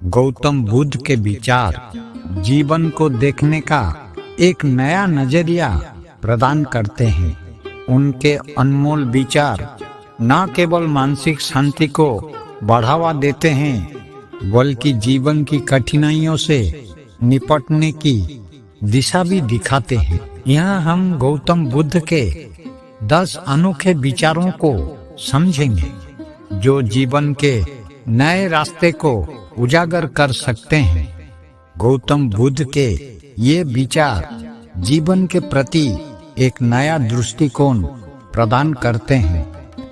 गौतम बुद्ध के विचार जीवन को देखने का एक नया नजरिया प्रदान करते हैं। उनके अनमोल विचार न केवल मानसिक शांति को बढ़ावा देते हैं बल्कि जीवन की कठिनाइयों से निपटने की दिशा भी दिखाते हैं। यहाँ हम गौतम बुद्ध के 10 अनोखे विचारों को समझेंगे जो जीवन के नए रास्ते को उजागर कर सकते हैं। गौतम बुद्ध के ये विचार जीवन के प्रति एक नया दृष्टिकोण प्रदान करते हैं।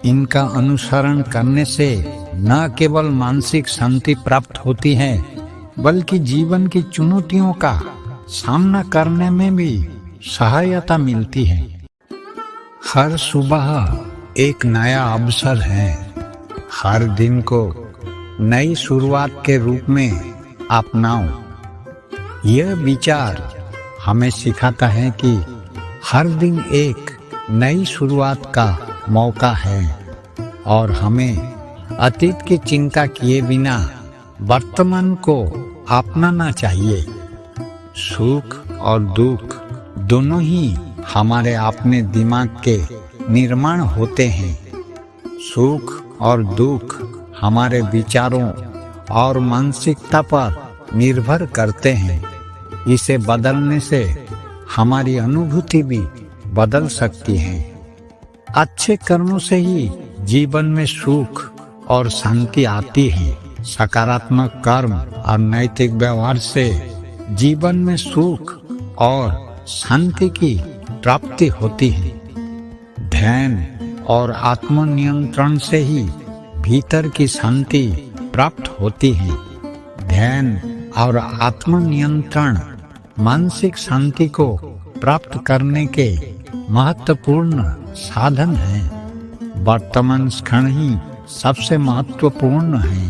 इनका अनुसरण करने से न केवल मानसिक शांति प्राप्त होती है बल्कि जीवन की चुनौतियों का सामना करने में भी सहायता मिलती है। हर सुबह एक नया अवसर है। हर दिन को नई शुरुआत के रूप में अपनाओ। यह विचार हमें सिखाता है कि हर दिन एक नई शुरुआत का मौका है और हमें अतीत की चिंता किए बिना वर्तमान को अपनाना चाहिए। सुख और दुख दोनों ही हमारे अपने दिमाग के निर्माण होते हैं। सुख और दुख हमारे विचारों और मानसिकता पर निर्भर करते हैं। इसे बदलने से हमारी अनुभूति भी बदल सकती है। अच्छे कर्मों से ही जीवन में सुख और शांति आती है। सकारात्मक कर्म और नैतिक व्यवहार से जीवन में सुख और शांति की प्राप्ति होती है। ध्यान और आत्मनियंत्रण से ही भीतर की शांति प्राप्त होती है। ध्यान और आत्मनियंत्रण मानसिक शांति को प्राप्त करने के महत्वपूर्ण साधन हैं। वर्तमान क्षण ही सबसे महत्वपूर्ण है।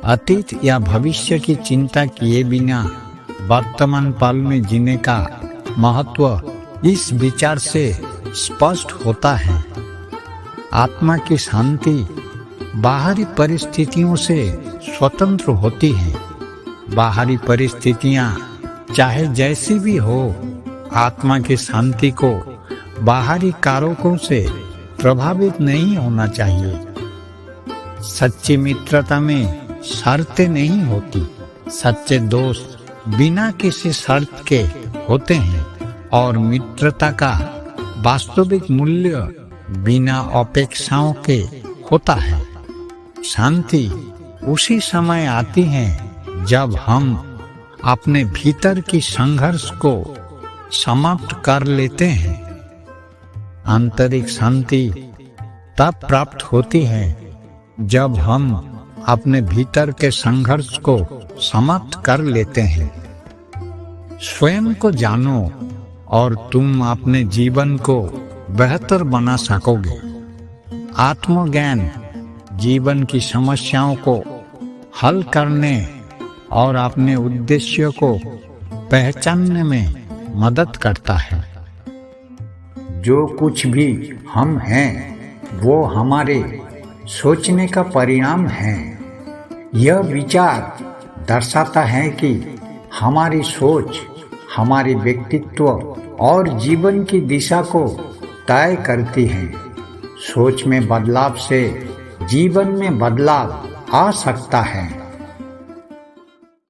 अतीत या भविष्य की चिंता किए बिना वर्तमान पल में जीने का महत्व इस विचार से स्पष्ट होता है। आत्मा की शांति बाहरी परिस्थितियों से स्वतंत्र होती है। बाहरी परिस्थितियां चाहे जैसी भी हो, आत्मा की शांति को बाहरी कारकों से प्रभावित नहीं होना चाहिए। सच्ची मित्रता में शर्तें नहीं होती। सच्चे दोस्त बिना किसी शर्त के होते हैं और मित्रता का वास्तविक मूल्य बिना अपेक्षाओं के होता है। शांति उसी समय आती है जब हम अपने भीतर की संघर्ष को समाप्त कर लेते हैं। आंतरिक शांति तब प्राप्त होती है जब हम अपने भीतर के संघर्ष को समाप्त कर लेते हैं। स्वयं को जानो और तुम अपने जीवन को बेहतर बना सकोगे। आत्मज्ञान जीवन की समस्याओं को हल करने और अपने उद्देश्य को पहचानने में मदद करता है। जो कुछ भी हम हैं वो हमारे सोचने का परिणाम है। यह विचार दर्शाता है कि हमारी सोच हमारे व्यक्तित्व और जीवन की दिशा को तय करती है। सोच में बदलाव से जीवन में बदलाव आ सकता है।